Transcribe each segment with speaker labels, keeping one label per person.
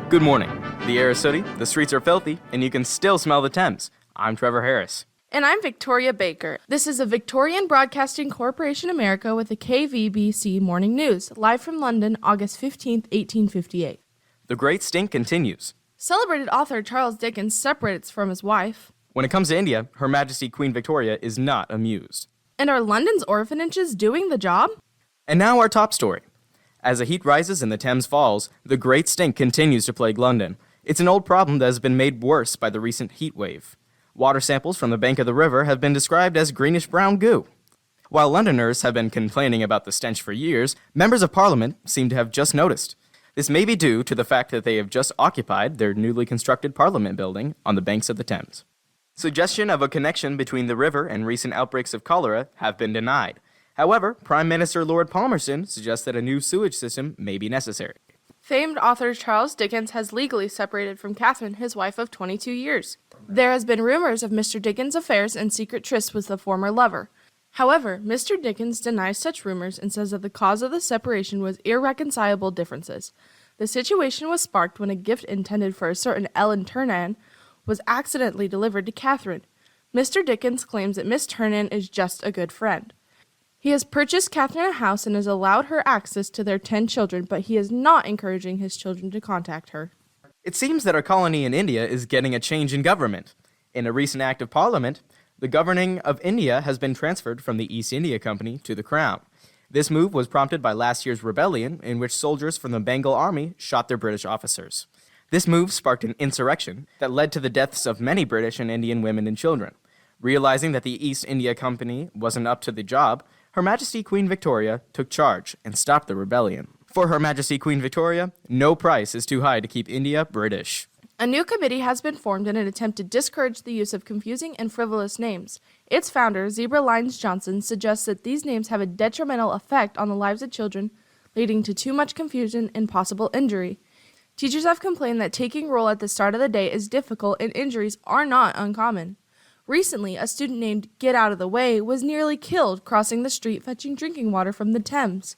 Speaker 1: Good morning. The air is sooty, the streets are filthy, and you can still smell the Thames. I'm Trevor Harris.
Speaker 2: And I'm Victoria Baker. This is a Victorian Broadcasting Corporation America with the KVBC Morning News, live from London, August 15th, 1858.
Speaker 1: The great stink continues.
Speaker 2: Celebrated author Charles Dickens separates from his wife.
Speaker 1: When it comes to India, Her Majesty Queen Victoria is not amused.
Speaker 2: And are London's orphanages doing the job?
Speaker 1: And now our top story. As the heat rises and the Thames falls, the great stink continues to plague London. It's an old problem that has been made worse by the recent heat wave. Water samples from the bank of the river have been described as greenish-brown goo. While Londoners have been complaining about the stench for years, members of Parliament seem to have just noticed. This may be due to the fact that they have just occupied their newly constructed Parliament building on the banks of the Thames. Suggestion of a connection between the river and recent outbreaks of cholera have been denied. However, Prime Minister Lord Palmerston suggests that a new sewage system may be necessary.
Speaker 2: Famed author Charles Dickens has legally separated from Catherine, his wife of 22 years. There has been rumors of Mr. Dickens' affairs and secret trysts with the former lover. However, Mr. Dickens denies such rumors and says that the cause of the separation was irreconcilable differences. The situation was sparked when a gift intended for a certain Ellen Ternan was accidentally delivered to Catherine. Mr. Dickens claims that Miss Ternan is just a good friend. He has purchased Catherine a house and has allowed her access to their 10 children, but he is not encouraging his children to contact her.
Speaker 1: It seems that our colony in India is getting a change in government. In a recent act of Parliament, the governing of India has been transferred from the East India Company to the Crown. This move was prompted by last year's rebellion in which soldiers from the Bengal Army shot their British officers. This move sparked an insurrection that led to the deaths of many British and Indian women and children. Realizing that the East India Company wasn't up to the job, Her Majesty Queen Victoria took charge and stopped the rebellion. For Her Majesty Queen Victoria, no price is too high to keep India British.
Speaker 2: A new committee has been formed in an attempt to discourage the use of confusing and frivolous names. Its founder, Zebra Lines Johnson, suggests that these names have a detrimental effect on the lives of children, leading to too much confusion and possible injury. Teachers have complained that taking roll at the start of the day is difficult and injuries are not uncommon. Recently, a student named Get Out of the Way was nearly killed crossing the street fetching drinking water from the Thames.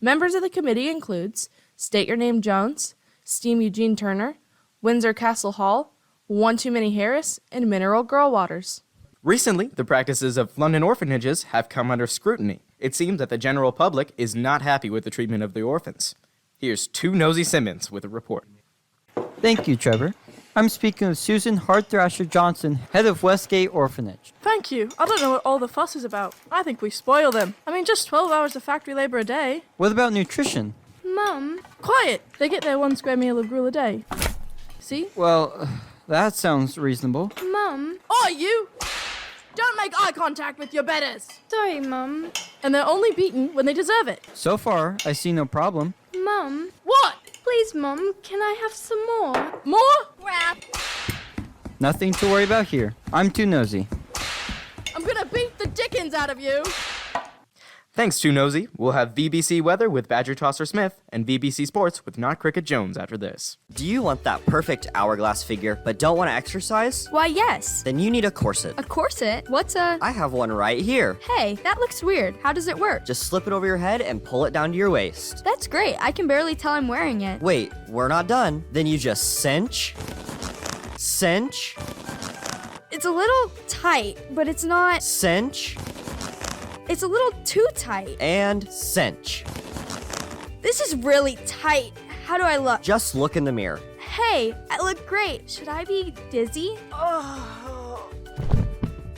Speaker 2: Members of the committee includes State Your Name Jones, Steam Eugene Turner, Windsor Castle Hall, One Too Many Harris, and Mineral Girl Waters.
Speaker 1: Recently, the practices of London orphanages have come under scrutiny. It seems that the general public is not happy with the treatment of the orphans. Here's Too Nosy Simmons with a report.
Speaker 3: Thank you, Trevor. I'm speaking with Susan Hart-Thrasher Johnson, head of Westgate Orphanage.
Speaker 4: Thank you. I don't know what all the fuss is about. I think we spoil them. I mean, just 12 hours of factory labor a day.
Speaker 3: What about nutrition?
Speaker 4: Mum. Quiet! They get their 1 square meal of gruel a day. See?
Speaker 3: Well, that sounds reasonable.
Speaker 4: Mum.
Speaker 2: Oi, you! Don't make eye contact with your betters!
Speaker 4: Sorry, Mum. And they're only beaten when they deserve it.
Speaker 3: So far, I see no problem.
Speaker 4: Mum.
Speaker 2: What?
Speaker 4: Please, Mum, can I have some more?
Speaker 2: More?
Speaker 3: Nothing to worry about here. I'm too nosy.
Speaker 2: I'm gonna beat the dickens out of you!
Speaker 1: Thanks, Too Nosy. We'll have VBC Weather with Badger Tosser Smith and VBC Sports with Not Cricket Jones after this.
Speaker 5: Do you want that perfect hourglass figure but don't want to exercise?
Speaker 6: Why, yes.
Speaker 5: Then you need a corset.
Speaker 6: A corset? What's a...
Speaker 5: I have one right here.
Speaker 6: Hey, that looks weird. How does it work?
Speaker 5: Just slip it over your head and pull it down to your waist.
Speaker 6: That's great. I can barely tell I'm wearing it.
Speaker 5: Wait, we're not done. Then you just cinch. Cinch.
Speaker 6: It's a little tight, but it's not...
Speaker 5: Cinch.
Speaker 6: It's a little too tight.
Speaker 5: And cinch.
Speaker 6: This is really tight. How do I look?
Speaker 5: Just look in the mirror.
Speaker 6: Hey, I look great. Should I be dizzy?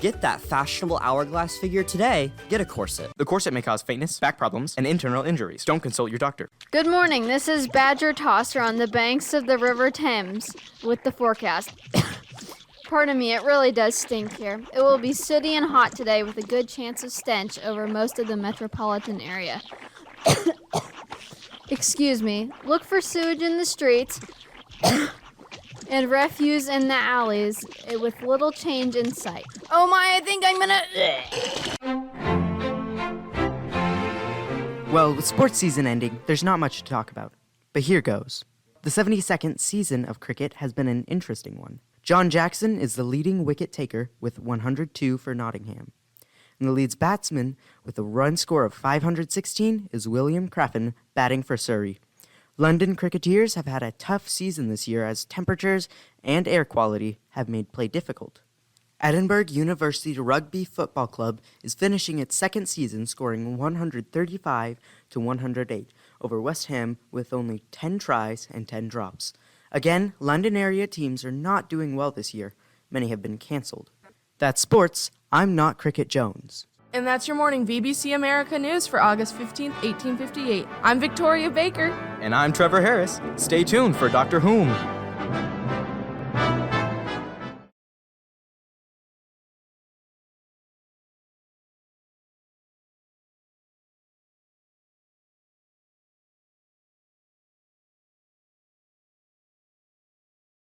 Speaker 5: Get that fashionable hourglass figure today. Get a corset.
Speaker 1: The corset may cause faintness, back problems, and internal injuries. Don't consult your doctor.
Speaker 7: Good morning. This is Badger Tosser on the banks of the River Thames with the forecast. Pardon me, it really does stink here. It will be sooty and hot today with a good chance of stench over most of the metropolitan area. Excuse me. Look for sewage in the streets and refuse in the alleys with little change in sight.
Speaker 6: Oh my, I think I'm gonna...
Speaker 8: Well, with sports season ending, there's not much to talk about. But here goes. The 72nd season of cricket has been an interesting one. John Jackson is the leading wicket taker with 102 for Nottingham. And the Leeds batsman with a run score of 516 is William Craffen batting for Surrey. London Cricketers have had a tough season this year as temperatures and air quality have made play difficult. Edinburgh University Rugby Football Club is finishing its second season scoring 135 to 108 over West Ham with only 10 tries and 10 drops. Again, London area teams are not doing well this year. Many have been cancelled. That's sports. I'm not Cricket Jones.
Speaker 2: And that's your morning VBC America News for August 15th, 1858. I'm Victoria Baker.
Speaker 1: And I'm Trevor Harris. Stay tuned for Dr. Whom.